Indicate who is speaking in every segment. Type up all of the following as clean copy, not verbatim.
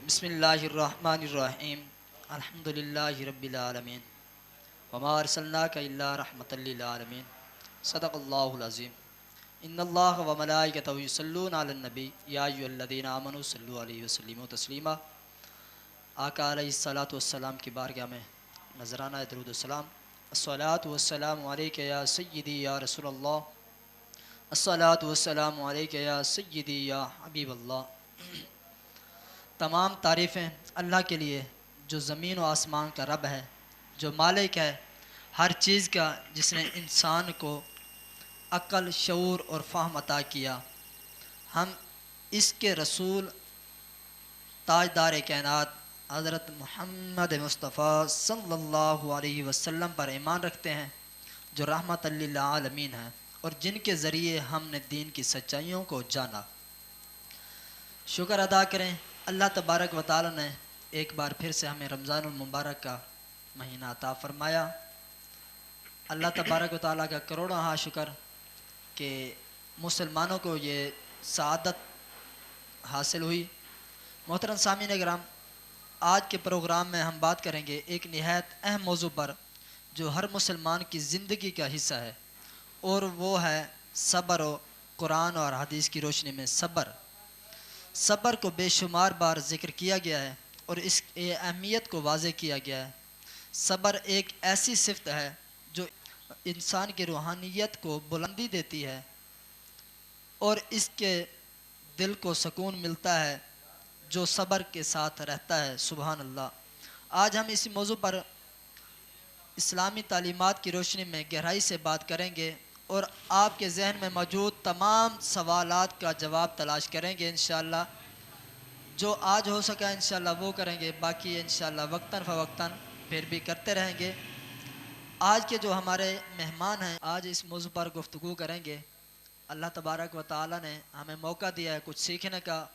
Speaker 1: بسم اللہ الرحمن الرحیم الحمد للہ رب العالمین وما ارسلناک الا رحمۃ للعالمین صدق اللہ العظیم ان اللہ و ملائکتہ یصلون علی النبی یا ایھا الذین آمنوا صلوا علیہ وسلموا تسلیما۔ آقا علیہ الصلوۃ والسلام کی بارگاہ میں نذرانہ درود السلام۔ الصلاۃ والسلام علیک یا سیدی یا رسول اللہ، الصلاۃ والسلام علیک یا سیدی یا حبیب اللہ۔ تمام تعریفیں اللہ کے لیے جو زمین و آسمان کا رب ہے، جو مالک ہے ہر چیز کا، جس نے انسان کو عقل، شعور اور فہم عطا کیا۔ ہم اس کے رسول تاجدار کائنات حضرت محمد مصطفیٰ صلی اللہ علیہ وسلم پر ایمان رکھتے ہیں، جو رحمت للعالمین ہیں اور جن کے ذریعے ہم نے دین کی سچائیوں کو جانا۔ شکر ادا کریں اللہ تبارک و تعالی نے ایک بار پھر سے ہمیں رمضان المبارک کا مہینہ عطا فرمایا۔ اللہ تبارک و تعالیٰ کا کروڑوں ہاں شکر کہ مسلمانوں کو یہ سعادت حاصل ہوئی۔ محترم سامعین کرام، آج کے پروگرام میں ہم بات کریں گے ایک نہایت اہم موضوع پر جو ہر مسلمان کی زندگی کا حصہ ہے، اور وہ ہے صبر و قرآن اور حدیث کی روشنی میں صبر۔ صبر کو بے شمار بار ذکر کیا گیا ہے اور اس کی اہمیت کو واضح کیا گیا ہے۔ صبر ایک ایسی صفت ہے جو انسان کی روحانیت کو بلندی دیتی ہے اور اس کے دل کو سکون ملتا ہے جو صبر کے ساتھ رہتا ہے۔ سبحان اللہ۔ آج ہم اسی موضوع پر اسلامی تعلیمات کی روشنی میں گہرائی سے بات کریں گے اور آپ کے ذہن میں موجود تمام سوالات کا جواب تلاش کریں گے انشاءاللہ۔ جو آج ہو سکا انشاءاللہ وہ کریں گے، باقی انشاءاللہ وقتاً فوقتاً پھر بھی کرتے رہیں گے۔ آج کے جو ہمارے مہمان ہیں آج اس موضوع پر گفتگو کریں گے۔ اللہ تبارک و تعالی نے ہمیں موقع دیا ہے کچھ سیکھنے کا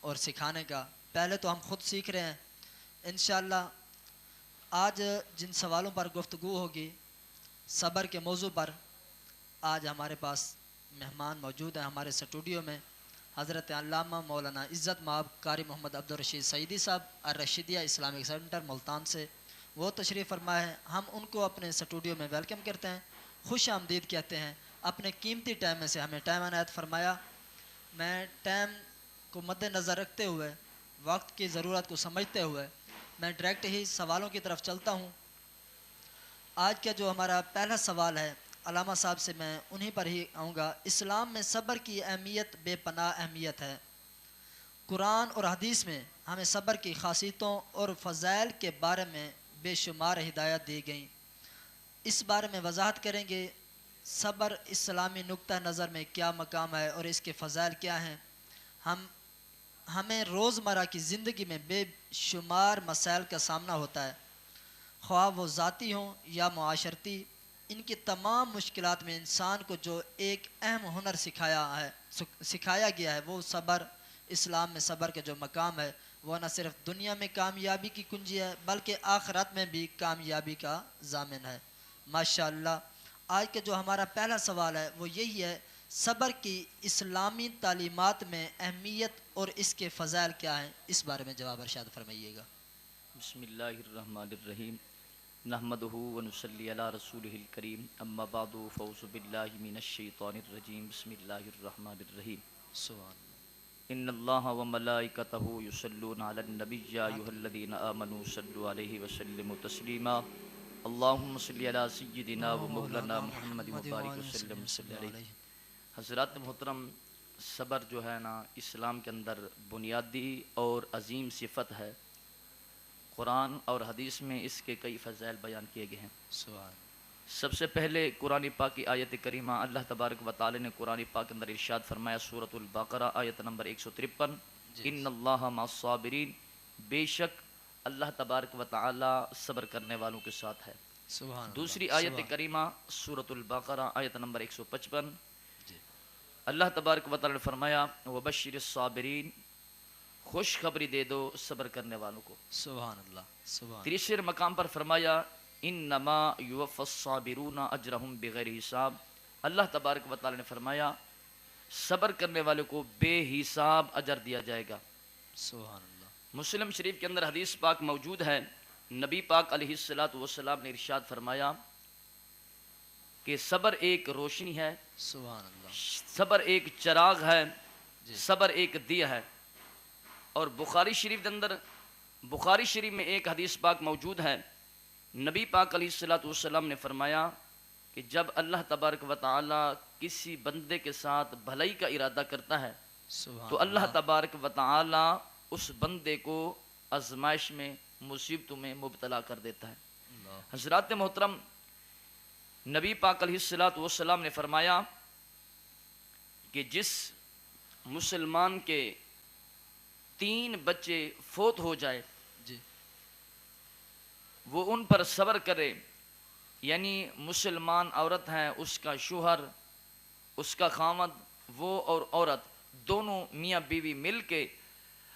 Speaker 1: اور سکھانے کا۔ پہلے تو ہم خود سیکھ رہے ہیں انشاءاللہ۔ آج جن سوالوں پر گفتگو ہوگی صبر کے موضوع پر، آج ہمارے پاس مہمان موجود ہیں ہمارے اسٹوڈیو میں، حضرت علامہ مولانا عزت مآب قاری محمد عبدالرشید سعیدی صاحب الرشیدیہ اسلامک سینٹر ملتان سے۔ وہ تشریف فرما ہے، ہم ان کو اپنے اسٹوڈیو میں ویلکم کرتے ہیں، خوش آمدید کہتے ہیں۔ اپنے قیمتی ٹائم میں سے ہمیں ٹائم عنایت فرمایا۔ میں ٹائم کو مد نظر رکھتے ہوئے، وقت کی ضرورت کو سمجھتے ہوئے میں ڈائریکٹ ہی سوالوں کی طرف چلتا ہوں۔ آج کا جو ہمارا پہلا سوال ہے علامہ صاحب سے میں انہی پر ہی آؤں گا۔ اسلام میں صبر کی اہمیت بے پناہ اہمیت ہے۔ قرآن اور حدیث میں ہمیں صبر کی خاصیتوں اور فضائل کے بارے میں بے شمار ہدایت دی گئیں۔ اس بارے میں وضاحت کریں گے صبر اسلامی نقطہ نظر میں کیا مقام ہے اور اس کے فضائل کیا ہیں۔ ہمیں روزمرہ کی زندگی میں بے شمار مسائل کا سامنا ہوتا ہے، خواہ وہ ذاتی ہوں یا معاشرتی۔ ان کی تمام مشکلات میں انسان کو جو ایک اہم ہنر سکھایا گیا ہے وہ صبر۔ اسلام میں صبر کا جو مقام ہے وہ نہ صرف دنیا میں کامیابی کی کنجی ہے بلکہ آخرت میں بھی کامیابی کا ضامن ہے۔ ماشاءاللہ۔ آج کا جو ہمارا پہلا سوال ہے وہ یہی ہے، صبر کی اسلامی تعلیمات میں اہمیت اور اس کے فضائل کیا ہیں؟ اس بارے میں جواب ارشاد فرمائیے گا۔
Speaker 2: بسم اللہ الرحمن الرحیم نحمدہ ونصلی علی رسولہ الکریم اما بعد فاعوذ باللہ من الشیطان الرجیم بسم اللہ الرحمن الرحیم
Speaker 1: سبحان
Speaker 2: ان اللہ وملائکتہ یصلون علی النبی یا ایھا
Speaker 1: اللہ۔
Speaker 2: الذین آمنوا صلوا علیہ وسلموا تسلیما اللہم صلی علی سیدنا و مولانا
Speaker 1: مولانا
Speaker 2: محمد
Speaker 1: محمد
Speaker 2: مبارک
Speaker 1: وعلیہ
Speaker 2: وسلم
Speaker 1: وسلم
Speaker 2: صلی
Speaker 1: صلی اللہ
Speaker 2: علیہ۔
Speaker 1: علیہ۔
Speaker 2: حضرات محترم، صبر جو ہے نا اسلام کے اندر بنیادی اور عظیم صفت ہے۔ قرآن اور حدیث میں اس کے کئی فضائل بیان کیے گئے ہیں۔
Speaker 1: سبحان
Speaker 2: سب سے پہلے قرآن پاک کی آیت کریمہ، اللہ تبارک و تعالی نے قرآن پاک کے اندر ارشاد فرمایا، سورۃ البقرہ آیت نمبر 153،
Speaker 1: جی
Speaker 2: ان اللہ مع الصابرین، بے شک اللہ تبارک و تعالی صبر کرنے والوں کے ساتھ ہے۔
Speaker 1: سبحان
Speaker 2: دوسری
Speaker 1: اللہ
Speaker 2: آیت
Speaker 1: سبحان
Speaker 2: کریمہ سورۃ البقرہ آیت نمبر 155،
Speaker 1: جی
Speaker 2: اللہ تبارک و تعالی نے فرمایا وبشر الصابرین، خوشخبری دے دو صبر کرنے والوں کو۔
Speaker 1: سبحان اللہ سبحان
Speaker 2: تیسرے مقام پر فرمایا انما یوفی الصابرون اجرہم بغیر حساب، اللہ تبارک و تعالی نے فرمایا صبر کرنے والوں کو بے حساب اجر دیا جائے گا۔
Speaker 1: سبحان اللہ
Speaker 2: مسلم شریف کے اندر حدیث پاک موجود ہے، نبی پاک علیہ الصلوۃ والسلام نے ارشاد فرمایا کہ صبر ایک روشنی ہے،
Speaker 1: سبحان اللہ.
Speaker 2: صبر ایک چراغ ہے،
Speaker 1: جی.
Speaker 2: صبر ایک دیا ہے. اور بخاری شریف کے اندر، بخاری شریف میں ایک حدیث پاک موجود ہے، نبی پاک علیہ الصلوۃ والسلام نے فرمایا کہ جب اللہ تبارک و تعالی کسی بندے کے ساتھ بھلائی کا ارادہ کرتا ہے
Speaker 1: سبحان
Speaker 2: تو اللہ تبارک و تعالی اس بندے کو آزمائش میں، مصیبتوں میں مبتلا کر دیتا ہے.
Speaker 1: اللہ.
Speaker 2: حضرات محترم، نبی پاک علیہ الصلوۃ والسلام نے فرمایا کہ جس مسلمان کے 3 بچے فوت ہو جائے
Speaker 1: جی.
Speaker 2: وہ ان پر صبر کرے، یعنی مسلمان عورت ہے، اس کا شوہر، اس کا خامد، وہ اور عورت دونوں میاں بیوی مل کے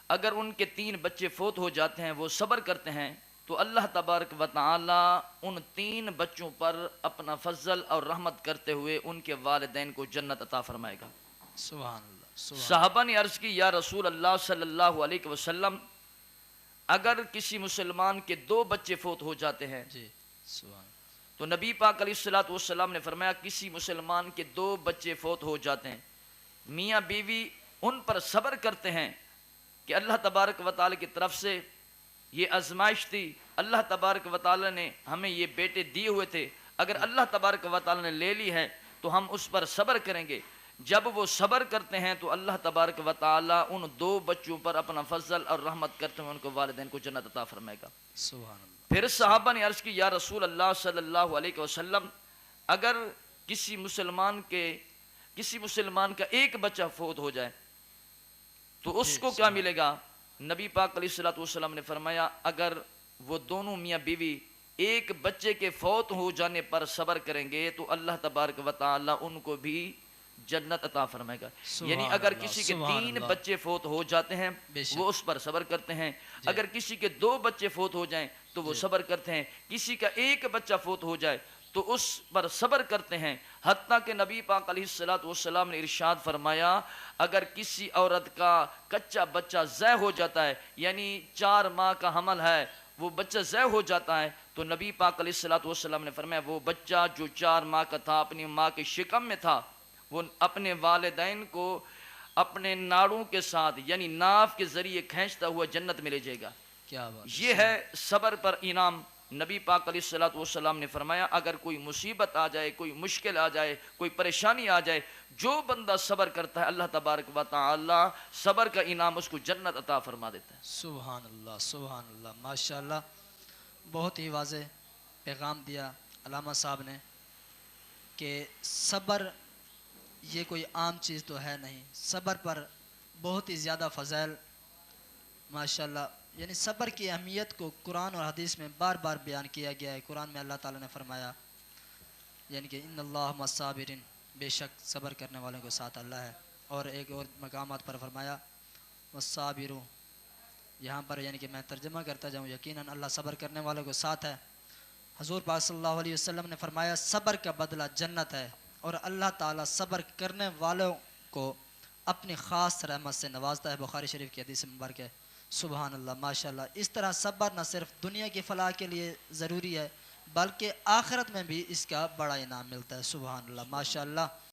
Speaker 2: اگر ان کے 3 بچے فوت ہو جاتے ہیں، وہ صبر کرتے ہیں تو اللہ تبارک و تعالی ان 3 بچوں پر اپنا فضل اور رحمت کرتے ہوئے ان کے والدین کو جنت عطا فرمائے گا.
Speaker 1: سبحان اللہ. سبحان.
Speaker 2: صحابہ نے عرض کی، یا رسول اللہ صلی اللہ علیہ وسلم، اگر کسی مسلمان کے 2 بچے فوت ہو جاتے ہیں
Speaker 1: جی. سبحان.
Speaker 2: تو نبی پاک علیہ الصلوۃ والسلام نے فرمایا کسی مسلمان کے 2 بچے فوت ہو جاتے ہیں، میاں بیوی ان پر صبر کرتے ہیں کہ اللہ تبارک و تعالی کی طرف سے یہ آزمائش تھی، اللہ تبارک و تعالی نے ہمیں یہ بیٹے دیے ہوئے تھے، اگر اللہ تبارک و تعالی نے لے لی ہے تو ہم اس پر صبر کریں گے. جب وہ صبر کرتے ہیں تو اللہ تبارک و تعالی ان 2 بچوں پر اپنا فضل اور رحمت کرتے ہوئے ان کو والدین کو جنت عطا فرمائے گا.
Speaker 1: سبحان اللہ.
Speaker 2: پھر صحابہ نے عرض کی، یا رسول اللہ صلی اللہ علیہ وسلم، اگر کسی مسلمان کا 1 بچہ فوت ہو جائے تو اس کو کیا ملے گا؟ نبی پاک علیہ الصلوۃ والسلام نے فرمایا اگر وہ دونوں میاں بیوی 1 بچے کے فوت ہو جانے پر صبر کریں گے تو اللہ تبارک و تعالی ان کو بھی جنت عطا فرمائے گا. یعنی اگر کسی کے 3 بچے فوت ہو جاتے ہیں وہ اس پر صبر کرتے ہیں، اگر کسی کے 2 بچے فوت ہو جائیں تو وہ صبر کرتے ہیں، کسی کا 1 بچہ فوت ہو جائے تو اس پر صبر کرتے ہیں. حتیٰ کہ نبی پاک علیہ الصلوۃ والسلام نے ارشاد فرمایا اگر کسی عورت کا کچا بچہ ضائع ہو جاتا ہے، یعنی 4 ماہ کا حمل ہے، وہ بچہ ضائع ہو جاتا ہے تو نبی پاک علیہ الصلوۃ والسلام نے فرمایا وہ بچہ جو 4 ماہ کا تھا، اپنی ماں کے شکم میں تھا، وہ اپنے والدین کو اپنے ناڑوں کے ساتھ یعنی ناف کے ذریعے کھینچتا ہوا جنت میں لے جائے گا.
Speaker 1: کیا بات.
Speaker 2: یہ ہے صبر پر انعام. نبی پاک علیہ الصلوۃ والسلام نے فرمایا اگر کوئی مصیبت آ جائے، کوئی مشکل آ جائے، کوئی پریشانی آ جائے، جو بندہ صبر کرتا ہے اللہ تبارک و تعالی صبر کا انعام اس کو جنت عطا فرما دیتا ہے.
Speaker 1: سبحان اللہ. سبحان اللہ. ماشاء اللہ. بہت ہی واضح پیغام دیا علامہ صاحب نے کہ صبر یہ کوئی عام چیز تو ہے نہیں، صبر پر بہت ہی زیادہ فضائل ماشاء اللہ. یعنی صبر کی اہمیت کو قرآن اور حدیث میں بار بار بیان کیا گیا ہے. قرآن میں اللہ تعالیٰ نے فرمایا یعنی کہ ان اللہ مع الصابرین، بے شک صبر کرنے والوں کے ساتھ اللہ ہے. اور ایک اور مقامات پر فرمایا والصابرون، یہاں پر یعنی کہ میں ترجمہ کرتا جاؤں، یقیناً اللہ صبر کرنے والوں کے ساتھ ہے. حضور پاک صلی اللہ علیہ وسلم نے فرمایا صبر کا بدلہ جنت ہے، اور اللہ تعالیٰ صبر کرنے والوں کو اپنی خاص رحمت سے نوازتا ہے. بخاری شریف کی حدیث مبارک ہے. سبحان اللہ. ماشاء اللہ. اس طرح صبر نہ صرف دنیا کی فلاح کے لیے ضروری ہے بلکہ آخرت میں بھی اس کا بڑا انعام ملتا ہے. سبحان اللہ. ماشاء اللہ.